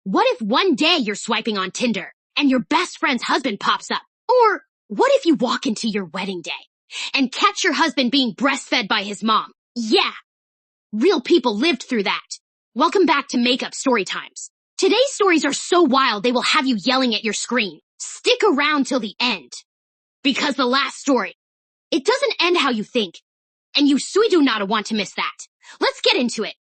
What if one day you're swiping on Tinder and your best friend's husband pops up? Or what if you walk into your wedding day and catch your husband being breastfed by his mom? Yeah, real people lived through that. Welcome back to Makeup Storytimes. Today's stories are so wild they will have you yelling at your screen. Stick around till the end. Because the last story, it doesn't end how you think. And you do not want to miss that. Let's get into it.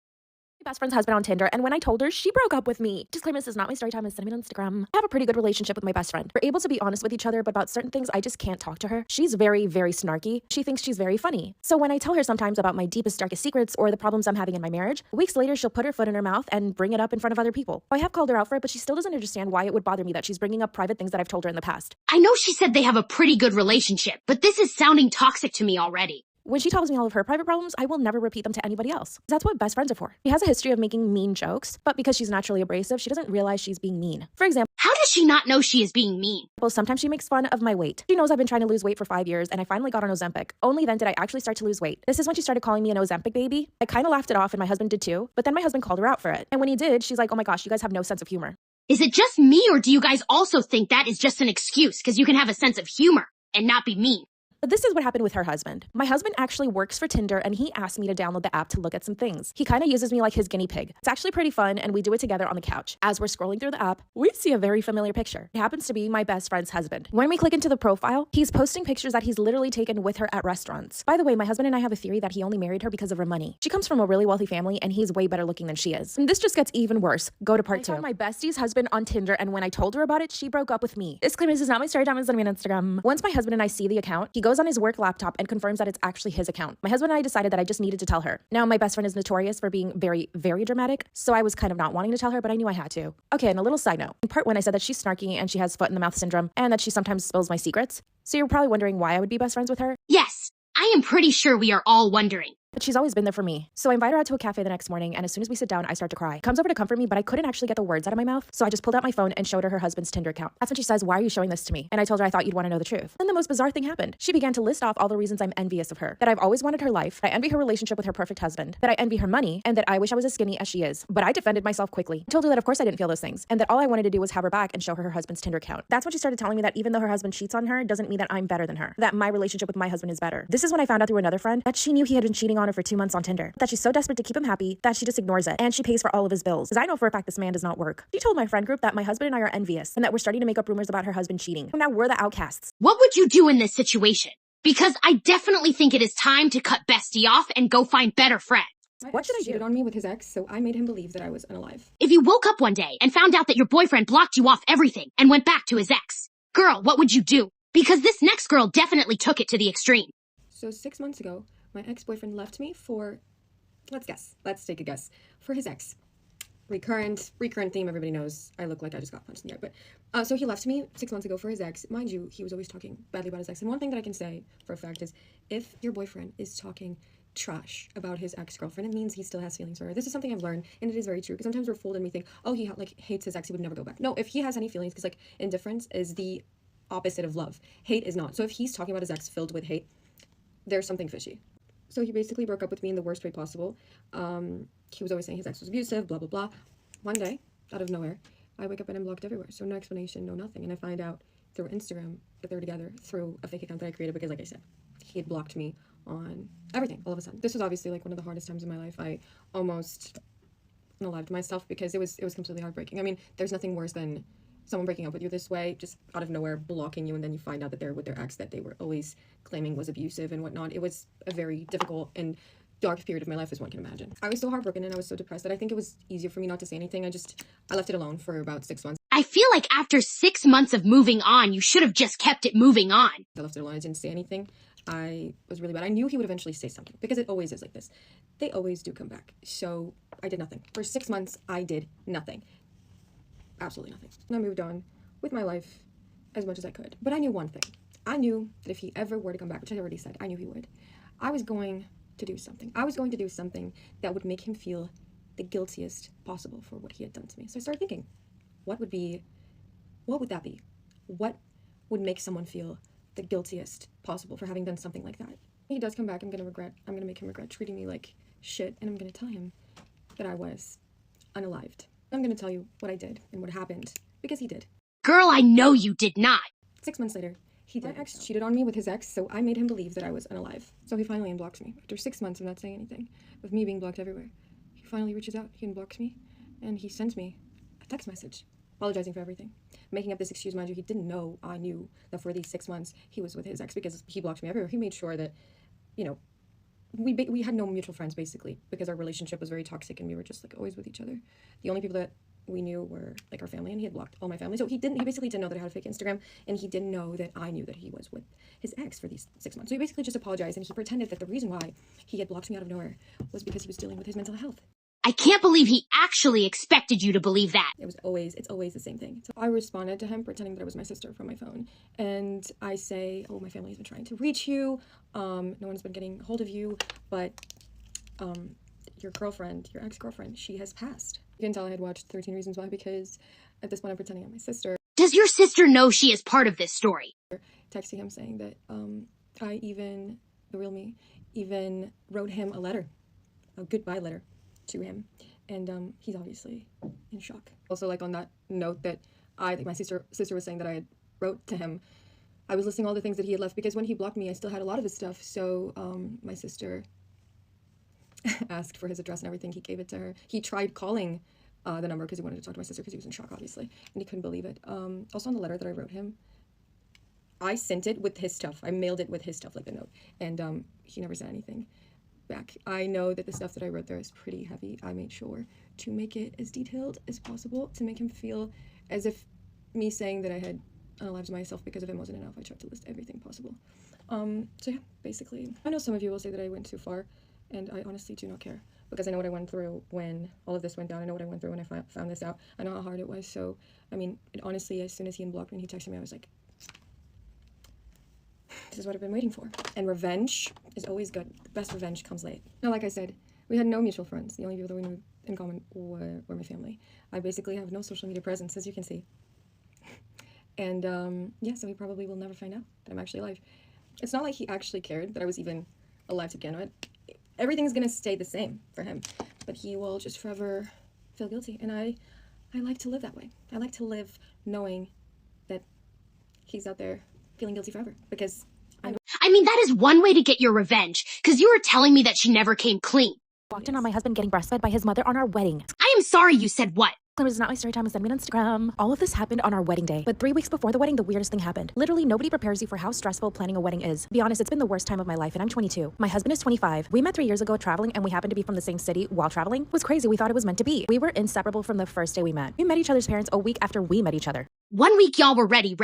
Best friend's husband on Tinder, and when I told her, she broke up with me. Disclaimer, this is not my story time, it's sent me on Instagram. I have a pretty good relationship with my best friend. We're able to be honest with each other, but about certain things, I just can't talk to her. She's very, very snarky. She thinks she's very funny. So when I tell her sometimes about my deepest, darkest secrets or the problems I'm having in my marriage, weeks later, she'll put her foot in her mouth and bring it up in front of other people. I have called her out for it, but she still doesn't understand why it would bother me that she's bringing up private things that I've told her in the past. I know she said they have a pretty good relationship, but this is sounding toxic to me already. When she tells me all of her private problems, I will never repeat them to anybody else. That's what best friends are for. She has a history of making mean jokes, but because she's naturally abrasive, she doesn't realize she's being mean. For example, how does she not know she is being mean? Sometimes she makes fun of my weight. She knows I've been trying to lose weight for 5 years, and I finally got on Ozempic. Only then did I actually start to lose weight. This is when she started calling me an Ozempic baby. I kind of laughed it off, and my husband did too, but then my husband called her out for it. And when he did, she's like, oh my gosh, you guys have no sense of humor. Is it just me, or do you guys also think that is just an excuse because you can have a sense of humor and not be mean? But this is what happened with her husband. My husband actually works for Tinder, and he asked me to download the app to look at some things. He kind of uses me like his guinea pig. It's actually pretty fun, and we do it together on the couch. As we're scrolling through the app, we see a very familiar picture. It happens to be my best friend's husband. When we click into the profile, he's posting pictures that he's literally taken with her at restaurants. By the way, my husband and I have a theory that he only married her because of her money. She comes from a really wealthy family, and he's way better looking than she is. And this just gets even worse. Go to part 2. I found my bestie's husband on Tinder, and when I told her about it, she broke up with me. Disclaimer, this is not my story time, it's on Instagram. Once my husband and I see the account, he goes on his work laptop and confirms that it's actually his account. My husband and I decided that I just needed to tell her. Now, my best friend is notorious for being very, very dramatic, so I was kind of not wanting to tell her, but I knew I had to. Okay, and a little side note. In part 1, I said that she's snarky and she has foot in the mouth syndrome and that she sometimes spills my secrets. So you're probably wondering why I would be best friends with her? Yes, I am pretty sure we are all wondering. But she's always been there for me. So I invite her out to a cafe the next morning, and as soon as we sit down, I start to cry. Comes over to comfort me, but I couldn't actually get the words out of my mouth, so I just pulled out my phone and showed her her husband's Tinder account. That's when she says, why are you showing this to me? And I told her I thought you'd want to know the truth. Then the most bizarre thing happened. She began to list off all the reasons I'm envious of her. That I've always wanted her life, that I envy her relationship with her perfect husband, that I envy her money, and that I wish I was as skinny as she is. But I defended myself quickly. I told her that of course I didn't feel those things, and that all I wanted to do was have her back and show her her husband's Tinder account. That's when she started telling me that even though her husband cheats on her, doesn't mean that I'm better than her. That my relationship with my husband is better. This is when I found out through another friend that she knew he had been cheating on her for 2 months on Tinder. That she's so desperate to keep him happy that she just ignores it, and she pays for all of his bills. Because I know for a fact this man does not work. She told my friend group that my husband and I are envious, and that we're starting to make up rumors about her husband cheating. So now we're the outcasts. What would you do in this situation? Because I definitely think it is time to cut Bestie off and go find better friends. What should I do? Cheated on me with his ex, so I made him believe that I was unalive. If you woke up one day and found out that your boyfriend blocked you off everything and went back to his ex, girl, what would you do? Because this next girl definitely took it to the extreme. So 6 months ago, my ex-boyfriend left me for, let's guess, let's take a guess, for his ex. Recurrent theme, everybody knows I look like I just got punched in the eye. But so he left me 6 months ago for his ex. Mind you, he was always talking badly about his ex. And one thing that I can say for a fact is if your boyfriend is talking trash about his ex-girlfriend, it means he still has feelings for her. This is something I've learned, and it is very true, because sometimes we're fooled and we think, oh, he hates his ex, he would never go back. No, if he has any feelings, because indifference is the opposite of love. Hate is not. So if he's talking about his ex filled with hate, there's something fishy. So he basically broke up with me in the worst way possible. He was always saying his ex was abusive, blah, blah, blah. One day, out of nowhere, I wake up and I'm blocked everywhere. So no explanation, no nothing. And I find out through Instagram that they were together through a fake account that I created because, like I said, he had blocked me on everything all of a sudden. This was obviously one of the hardest times in my life. I almost unalived myself because it was completely heartbreaking. I mean, there's nothing worse than someone breaking up with you this way, just out of nowhere, blocking you, and then you find out that they're with their ex that they were always claiming was abusive and whatnot. It was a very difficult and dark period of my life, as one can imagine. I was so heartbroken and I was so depressed that I think it was easier for me not to say anything. I left it alone for about 6 months. I feel like after 6 months of moving on, you should have just kept it moving on. I left it alone. I didn't say anything. I was really bad. I knew he would eventually say something because it always is like this. They always do come back. So I did nothing. For 6 months, I did nothing. Absolutely nothing. And I moved on with my life as much as I could. But I knew one thing. I knew that if he ever were to come back, which I already said, I knew he would, I was going to do something. I was going to do something that would make him feel the guiltiest possible for what he had done to me. So I started thinking, what would that be? What would make someone feel the guiltiest possible for having done something like that? He does come back, I'm gonna make him regret treating me like shit, and I'm gonna tell him that I was unalived. I'm gonna tell you what I did and what happened, because he did. Girl, I know you did not. 6 months later, he did. My ex cheated on me with his ex, so I made him believe that I was unalive. So he finally unblocks me. After 6 months of not saying anything, of me being blocked everywhere, he finally reaches out, he unblocks me, and he sends me a text message, apologizing for everything. Making up this excuse, mind you, he didn't know I knew that for these 6 months he was with his ex because he blocked me everywhere. He made sure that, you know, we had no mutual friends, basically, because our relationship was very toxic and we were just, like, always with each other. The only people that we knew were, like, our family, and he had blocked all my family. So he basically didn't know that I had a fake Instagram, and he didn't know that I knew that he was with his ex for these 6 months. So he basically just apologized, and he pretended that the reason why he had blocked me out of nowhere was because he was dealing with his mental health. I can't believe he actually expected you to believe that. It's always the same thing. So I responded to him pretending that it was my sister from my phone. And I say, oh, my family has been trying to reach you. No one's been getting hold of you, but your girlfriend, your ex-girlfriend, she has passed. You can tell I had watched 13 Reasons Why because at this point I'm pretending I'm my sister. Does your sister know she is part of this story? Texting him saying that I even, the real me, even wrote him a letter, a goodbye letter to him, and he's obviously in shock. Also, like, on that note that my sister was saying that I had wrote to him, I was listing all the things that he had left because when he blocked me I still had a lot of his stuff. So my sister asked for his address and everything. He gave it to her. He tried calling the number because he wanted to talk to my sister because he was in shock, obviously, and he couldn't believe it. Also, on the letter that I wrote him, I sent it with his stuff. I mailed it with his stuff, like the note, and he never said anything back. I know that the stuff that I wrote there is pretty heavy. I made sure to make it as detailed as possible to make him feel as if me saying that I had unalived myself because of him wasn't enough. I tried to list everything possible. So yeah, basically, I know some of you will say that I went too far, and I honestly do not care because I know what I went through when all of this went down. I know what I went through when I found this out. I know how hard it was. So, I mean, honestly, as soon as he unblocked me and he texted me, I was like, this is what I've been waiting for. And revenge is always good. The best revenge comes late. Now, like I said, we had no mutual friends. The only people that we knew in common were my family. I basically have no social media presence, as you can see. And yeah, so he probably will never find out that I'm actually alive. It's not like he actually cared that I was even alive to begin with. Everything's gonna stay the same for him, but he will just forever feel guilty. And I like to live that way. I like to live knowing that he's out there feeling guilty forever because I mean, that is one way to get your revenge, because you were telling me that she never came clean. Walked in on my husband getting breastfed by his mother on our wedding. I am sorry you said what? It was not my story time. Send me on Instagram. All of this happened on our wedding day. But 3 weeks before the wedding, the weirdest thing happened. Literally, nobody prepares you for how stressful planning a wedding is. To be honest, it's been the worst time of my life, and I'm 22. My husband is 25. We met 3 years ago traveling, and we happened to be from the same city while traveling. It was crazy. We thought it was meant to be. We were inseparable from the first day we met. We met each other's parents a week after we met each other. 1 week y'all were ready.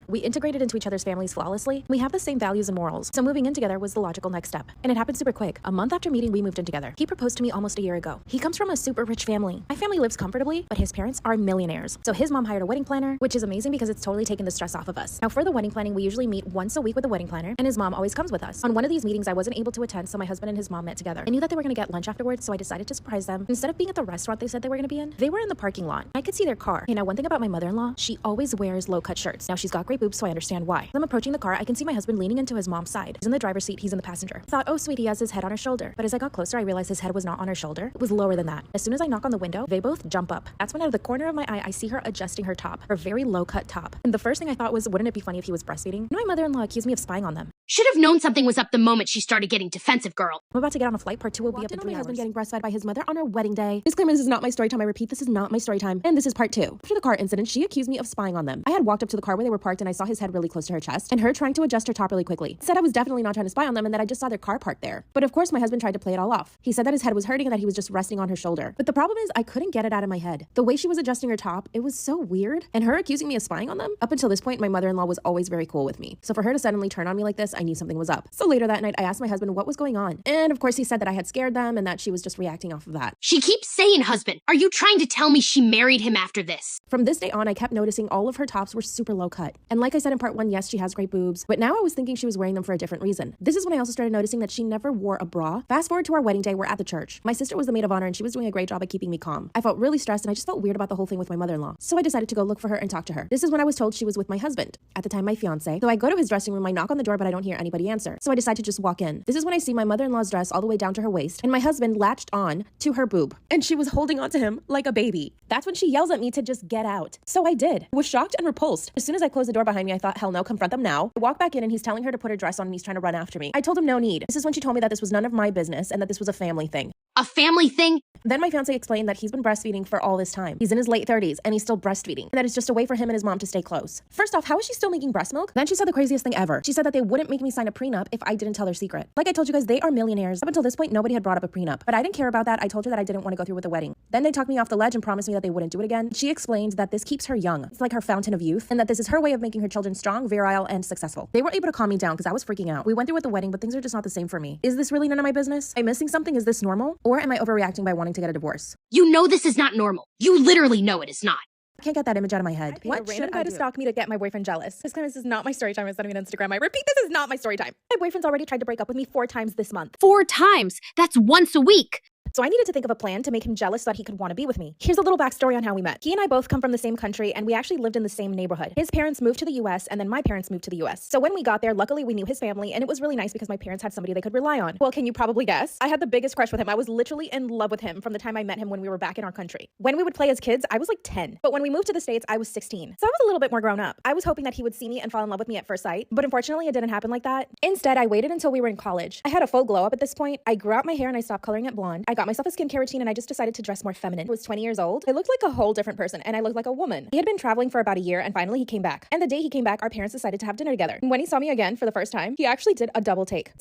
We integrated into each other's families flawlessly. We have the same values and morals. So moving in together was the logical next step. And it happened super quick. A month after meeting, we moved in together. He proposed to me almost a year ago. He comes from a super rich family. My family lives comfortably, but his parents are millionaires. So his mom hired a wedding planner, which is amazing because it's totally taken the stress off of us. Now for the wedding planning, we usually meet once a week with a wedding planner, and his mom always comes with us. On one of these meetings, I wasn't able to attend, so my husband and his mom met together. I knew that they were gonna get lunch afterwards, so I decided to surprise them. Instead of being at the restaurant they said they were gonna be in, they were in the parking lot. I could see their car. Now one thing about my mother-in-law, she always wears low-cut shirts. Now she's got great boobs, so I understand why. As I'm approaching the car, I can see my husband leaning into his mom's side. He's in the driver's seat, he's in the passenger. I thought, oh sweet, he has his head on her shoulder. But as I got closer, I realized his head was not on her shoulder. It was lower than that. As soon as I knock on the window, they both jump up. That's when out of the corner of my eye, I see her adjusting her top, her very low-cut top. And the first thing I thought was, wouldn't it be funny if he was breastfeeding? My mother-in-law accused me of spying on them. Should have known something was up the moment she started getting defensive, girl. I'm about to get on a flight. Part 2 will be up in 3 hours. My husband getting breastfed by his mother on our wedding day. Disclaimer, this is not my story time. I repeat, this is not my story time. And this is part 2. After the car incident, she accused me of spying on them. I had walked up to the car where they were parked and I saw his head really close to her chest and her trying to adjust her top really quickly. Said I was definitely not trying to spy on them and that I just saw their car parked there. But of course, my husband tried to play it all off. He said that his head was hurting and that he was just resting on her shoulder. But the problem is I couldn't get it out of my head. The way she was adjusting her top, it was so weird. And her accusing me of spying on them? Up until this point, my mother-in-law was always very cool with me. So for her to suddenly turn on me like this, I knew something was up. So later that night, I asked my husband what was going on. And of course, he said that I had scared them and that she was just reacting off of that. She keeps saying husband. Are you trying to tell me she married him after this? From this day on, I kept noticing all of her tops were super low cut. And And like I said in part 1, yes, she has great boobs, but now I was thinking she was wearing them for a different reason. This is when I also started noticing that she never wore a bra. Fast forward to our wedding day, we're at the church. My sister was the maid of honor and she was doing a great job at keeping me calm. I felt really stressed and I just felt weird about the whole thing with my mother-in-law. So I decided to go look for her and talk to her. This is when I was told she was with my husband, at the time my fiance. So I go to his dressing room, I knock on the door, but I don't hear anybody answer. So I decide to just walk in. This is when I see my mother-in-law's dress all the way down to her waist and my husband latched on to her boob. And she was holding on to him like a baby. That's when she yells at me to just get out. So I did. I was shocked and repulsed. As soon as I closed the door behind me, I thought, hell no, confront them now. I walk back in and he's telling her to put her dress on and he's trying to run after me. I told him no need. This is when she told me that this was none of my business and that this was a family thing. A family thing? Then my fiance explained that he's been breastfeeding for all this time. He's in his late 30s and he's still breastfeeding. And that it's just a way for him and his mom to stay close. First off, how is she still making breast milk? Then she said the craziest thing ever. She said that they wouldn't make me sign a prenup if I didn't tell their secret. Like I told you guys, they are millionaires. Up until this point, nobody had brought up a prenup. But I didn't care about that. I told her that I didn't want to go through with the wedding. Then they talked me off the ledge and promised me that they wouldn't do it again. She explained that this keeps her young. It's like her fountain of youth. And that this is her way of making her children strong, virile, and successful. They were able to calm me down because I was freaking out. We went through with the wedding, but things are just not the same for me. Is this really none of my business? Am I missing something? Is this normal? Or am I overreacting by wanting to get a divorce? You know this is not normal. You literally know it is not. I can't get that image out of my head. What a random guy to stalk me to get my boyfriend jealous. This is not my story time. I sent me on Instagram. I repeat, this is not my story time. My boyfriend's already tried to break up with me 4 times this month. 4 times? That's once a week. So I needed to think of a plan to make him jealous so that he could want to be with me. Here's a little backstory on how we met. He and I both come from the same country and we actually lived in the same neighborhood. His parents moved to the US and then my parents moved to the US. So when we got there, luckily we knew his family and it was really nice because my parents had somebody they could rely on. Well, can you probably guess? I had the biggest crush with him. I was literally in love with him from the time I met him when we were back in our country. When we would play as kids, I was like 10. But when we moved to the States, I was 16. So I was a little bit more grown up. I was hoping that he would see me and fall in love with me at first sight. But unfortunately, it didn't happen like that. Instead, I waited until we were in college. I had a full glow up at this point. I grew out my hair and I stopped coloring it blonde. I got myself a skincare routine and I just decided to dress more feminine. I was 20 years old. I looked like a whole different person and I looked like a woman. He had been traveling for about a year and finally he came back. And the day he came back, our parents decided to have dinner together. And when he saw me again for the first time, he actually did a double take.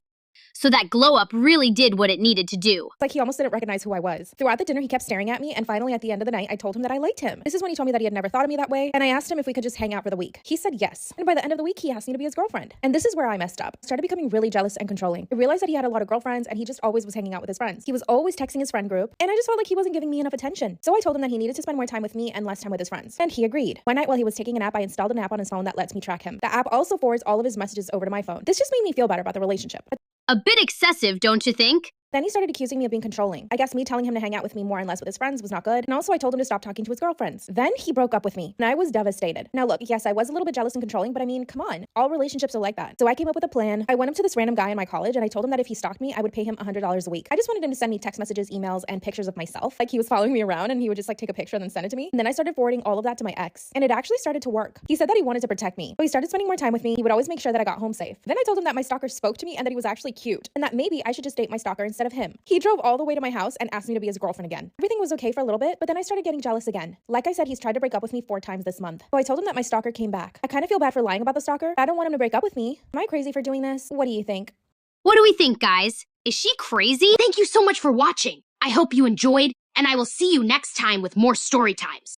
So that glow up really did what it needed to do. It's like he almost didn't recognize who I was. Throughout the dinner, he kept staring at me, and finally at the end of the night, I told him that I liked him. This is when he told me that he had never thought of me that way, and I asked him if we could just hang out for the week. He said yes. And by the end of the week, he asked me to be his girlfriend. And this is where I messed up. I started becoming really jealous and controlling. I realized that he had a lot of girlfriends, and he just always was hanging out with his friends. He was always texting his friend group, and I just felt like he wasn't giving me enough attention. So I told him that he needed to spend more time with me and less time with his friends. And he agreed. One night while he was taking a nap, I installed an app on his phone that lets me track him. The app also forwards all of his messages over to my phone. This just made me feel better about the relationship. A bit excessive, don't you think? Then he started accusing me of being controlling. I guess me telling him to hang out with me more and less with his friends was not good. And also I told him to stop talking to his girlfriends. Then he broke up with me and I was devastated. Now look, yes, I was a little bit jealous and controlling, but I mean, come on. All relationships are like that. So I came up with a plan. I went up to this random guy in my college and I told him that if he stalked me, I would pay him $100 a week. I just wanted him to send me text messages, emails, and pictures of myself. Like he was following me around and he would just like take a picture and then send it to me. And then I started forwarding all of that to my ex. And it actually started to work. He said that he wanted to protect me. So he started spending more time with me. He would always make sure that I got home safe. Then I told him that my stalker spoke to me and that he was actually cute and that maybe I should just date my stalker instead of him. He drove all the way to my house and asked me to be his girlfriend again. Everything was okay for a little bit, but then I started getting jealous again. Like I said, he's tried to break up with me 4 times this month. So I told him that my stalker came back. I kind of feel bad for lying about the stalker. I don't want him to break up with me. Am I crazy for doing this? What do you think? What do we think, guys? Is she crazy? Thank you so much for watching. I hope you enjoyed, and I will see you next time with more story times.